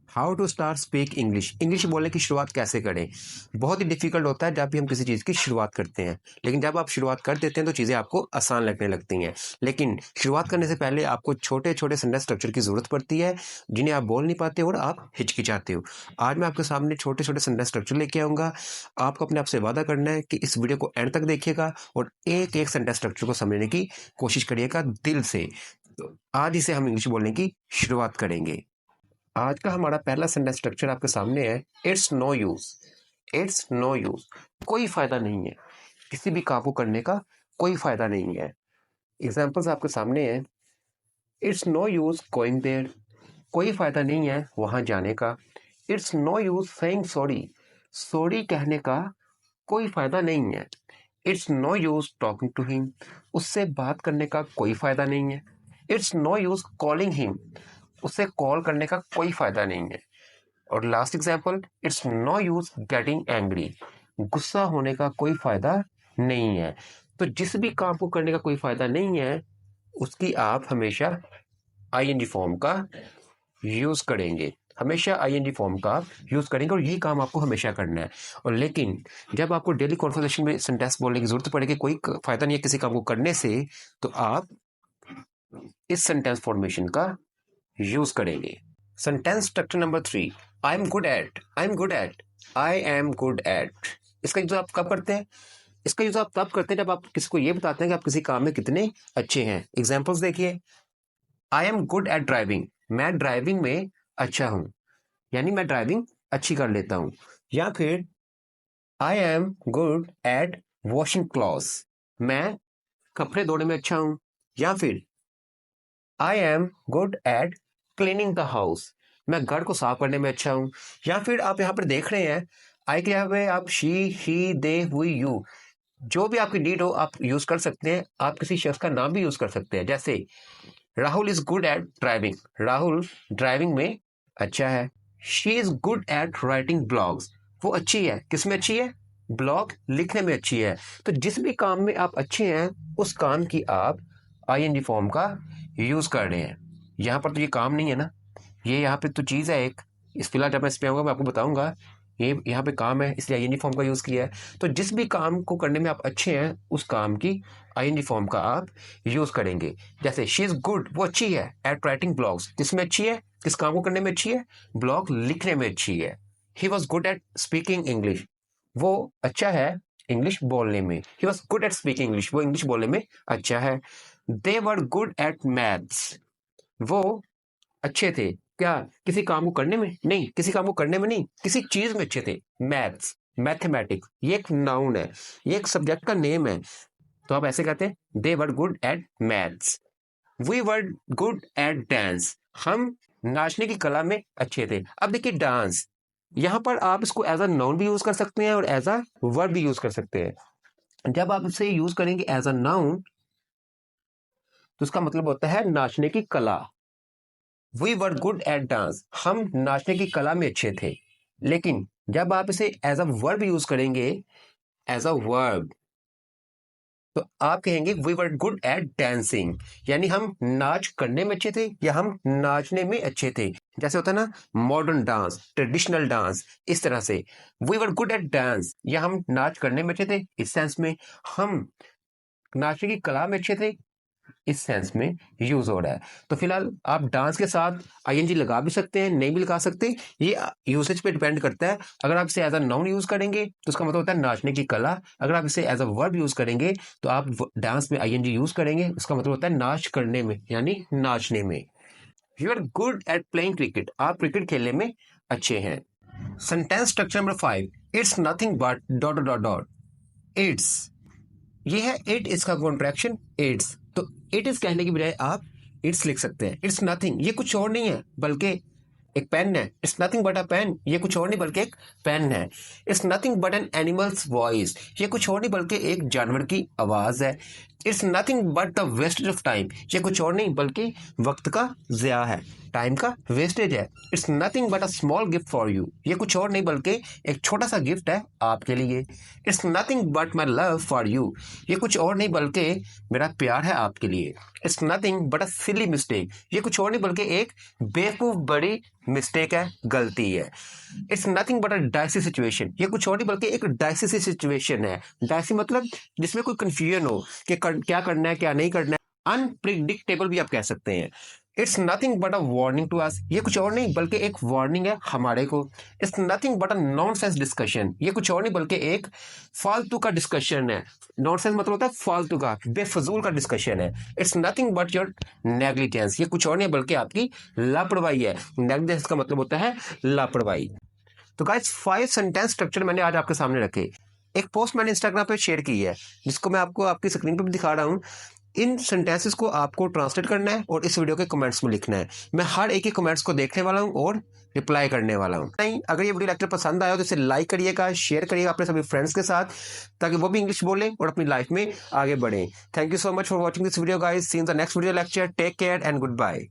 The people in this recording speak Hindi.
How to start speak English. English बोलने की शुरुआत कैसे करें। बहुत ही डिफिकल्ट होता है जब भी हम किसी चीज़ की शुरुआत करते हैं, लेकिन जब आप शुरुआत कर देते हैं तो चीज़ें आपको आसान लगने लगती हैं। लेकिन शुरुआत करने से पहले आपको छोटे छोटे सेंटेंस स्ट्रक्चर की ज़रूरत पड़ती है जिन्हें आप बोल नहीं पाते और आप हिचकिचाते हो। आज मैं आपके सामने छोटे छोटे सेंटेंस स्ट्रक्चर लेके आऊँगा। आपको अपने आप से वादा करना है कि इस वीडियो को एंड तक देखिएगा और एक एक सेंटेंस स्ट्रक्चर को समझने की कोशिश करिएगा दिल से। तो आज इसे हम इंग्लिश बोलने की शुरुआत करेंगे। आज का हमारा पहला सेंटेंस स्ट्रक्चर आपके सामने है, it's no use. It's no use, कोई फायदा नहीं है। किसी भी काम को करने का कोई फायदा नहीं है। एग्जाम्पल्स आपके सामने है, it's no use going there, कोई फायदा नहीं है वहां जाने का। It's no use saying sorry, sorry कहने का कोई फायदा नहीं है। It's no use talking to him, उससे बात करने का कोई फायदा नहीं है। It's no use calling him, उससे कॉल करने का कोई फायदा नहीं है। और last example, it's no use getting angry, गुस्सा होने का कोई फायदा नहीं है। तो जिस भी काम को करने का कोई फायदा नहीं है उसकी आप हमेशा आईएनजी फॉर्म का यूज करेंगे। हमेशा आईएनजी फॉर्म का यूज करेंगे और यही काम आपको हमेशा करना है। और लेकिन जब आपको डेली कॉन्वर्सेशन में सेंटेंस बोलने की जरूरत पड़ेगी, कोई फायदा नहीं है किसी काम को करने से, तो आप इस सेंटेंस फॉर्मेशन का यूज करेंगे। Sentence structure number 3, I am good at. I am good at, I am good at. इसका यूज आप कब करते हैं? इसका यूज आप तब करते हैं जब आप किसी को ये बताते हैं कि आप किसी काम में कितने अच्छे हैं। एग्जाम्पल्स देखिए, I am good at driving, मैं ड्राइविंग में अच्छा हूं, यानी मैं ड्राइविंग अच्छी कर लेता हूं। या फिर I am good at washing clothes, मैं कपड़े धोने में अच्छा हूं। या फिर I am good at cleaning the house, मैं घर को साफ करने में अच्छा हूं। या फिर आप यहाँ पर देख रहे हैं आई के यहाँ पे आप शी, ही, दे, हुई, यू, जो भी आपकी नीड हो आप यूज कर सकते हैं। आप किसी शख्स का नाम भी यूज कर सकते हैं। जैसे Rahul is good at driving, Rahul driving में अच्छा है। She is good at writing blogs, वो अच्छी है, किसमें अच्छी है? ब्लॉग लिखने में अच्छी है। तो जिस भी काम में आप अच्छे हैं उस काम की आप आईएनजी फॉर्म का यूज कर रहे हैं। यहाँ पर तो ये काम नहीं है ना, ये यहाँ पे तो चीज़ है एक। इस फिलहाल जब मैं इस पे आऊँगा मैं आपको बताऊंगा ये यहाँ पे काम है, इसलिए आईएनजी फॉर्म का यूज़ किया है। तो जिस भी काम को करने में आप अच्छे हैं उस काम की आईएनजी फॉर्म का आप यूज़ करेंगे। जैसे शी इज़ गुड, वो अच्छी है, एट राइटिंग ब्लॉग्स, किसमें अच्छी है, किस काम को करने में अच्छी है? ब्लॉग लिखने में अच्छी है। He was good at speaking English, वो अच्छा है इंग्लिश बोलने में। He was good at speaking English, वो इंग्लिश बोलने में अच्छा है। दे वर गुड एट मैथ्स, वो अच्छे थे क्या किसी काम को करने में? नहीं, किसी काम को करने में नहीं, किसी चीज में अच्छे थे। मैथ्स, मैथमेटिक्स, ये एक नाउन है, ये एक सब्जेक्ट का नेम है। तो आप ऐसे कहते हैं they were good at maths. We were good at dance, हम नाचने की कला में अच्छे थे। अब देखिए डांस, यहां पर आप इसको एज अ नाउन भी यूज कर सकते हैं और एज अ वर्ब भी यूज कर सकते हैं। जब आप इसे यूज करेंगे एज अ नाउन तो उसका मतलब होता है नाचने की कला। We were good at dance, हम नाचने की कला में अच्छे थे। लेकिन जब आप इसे एज अ वर्ब यूज करेंगे, एज अ वर्ब, तो आप कहेंगे we were good at dancing, यानी हम नाच करने में अच्छे थे या हम नाचने में अच्छे थे। जैसे होता है ना मॉडर्न डांस, ट्रेडिशनल डांस, इस तरह से we were good at dance, या हम नाच करने में अच्छे थे इस सेंस में, हम नाचने की कला में अच्छे थे इस सेंस में यूज हो रहा है। तो फिलहाल आप डांस के साथ आईएनजी लगा भी सकते हैं, नहीं भी लगा सकते, ये यूसेज पे डिपेंड करता है। अगर आप इसे एज अ नाउन यूज करेंगे तो उसका मतलब होता है नाचने की कला। अगर आप इसे एज अ वर्ब यूज करेंगे तो आप डांस में आईएनजी यूज करेंगे, उसका मतलब होता है नाच करने में, यानी नाचने में। You are good at playing cricket, आप क्रिकेट खेलने में अच्छे हैं। Sentence structure number 5, it's nothing but dot dot dot. It's, ये है इट, इसका कॉन्ट्रैक्शन इट्स। तो इट इज कहने की बजाय आप इट्स लिख सकते हैं। इट्स नथिंग, ये कुछ और नहीं है बल्कि एक पेन है। It's nothing but a pen, ये कुछ और नहीं बल्कि एक पेन है। It's nothing but an animal's voice, ये कुछ और नहीं बल्कि एक जानवर की आवाज है। It's nothing but the wastage of time, ये कुछ और नहीं बल्कि वक्त का ज़िया है। टाइम का वेस्टेज है। It's nothing but a small gift for you, ये कुछ और नहीं बल्कि एक छोटा सा गिफ्ट है आपके लिए। It's nothing but my love for you, ये कुछ और नहीं बल्कि मेरा प्यार है आपके लिए। It's nothing but a silly mistake, ये कुछ और नहीं बल्कि एक बेवकूफ़ बड़ी मिस्टेक है, गलती है। It's nothing but a dicey situation, ये कुछ और नहीं बल्कि एक डाइसी सी सिचुएशन है। डाइसी मतलब जिसमें कोई कंफ्यूजन हो कि क्या करना है क्या नहीं करना है, अनप्रिडिक्टेबल भी आप कह सकते हैं। It's nothing but a warning to us, ये कुछ और नहीं बल्कि एक वार्निंग है हमारे को। It's nothing but a nonsense discussion, ये कुछ और नहीं बल्कि एक फालतू का डिस्कशन है। नॉनसेंस मतलब होता है फालतू का, बेफजूल का डिस्कशन है। It's nothing but your negligence, ये कुछ और नहीं बल्कि आपकी लापरवाही है। नेग्लिजेंस का मतलब होता है लापरवाही। तो गाइस 5 सेंटेंस स्ट्रक्चर मैंने आज आपके सामने रखे। एक पोस्ट मैंने इंस्टाग्राम पे शेयर की है जिसको मैं आपको आपकी स्क्रीन पर भी दिखा रहा हूँ। इन सेंटेंसेस को आपको ट्रांसलेट करना है और इस वीडियो के कमेंट्स में लिखना है। मैं हर एक के कमेंट्स को देखने वाला हूँ और रिप्लाई करने वाला हूँ। नहीं, अगर ये वीडियो लेक्चर पसंद आया हो तो इसे लाइक करिएगा, शेयर करिएगा अपने सभी फ्रेंड्स के साथ, ताकि वो भी इंग्लिश बोलें और अपनी लाइफ में आगे बढ़ें। Thank you so much for watching this video guys. See in the next video lecture. Take care and good bye.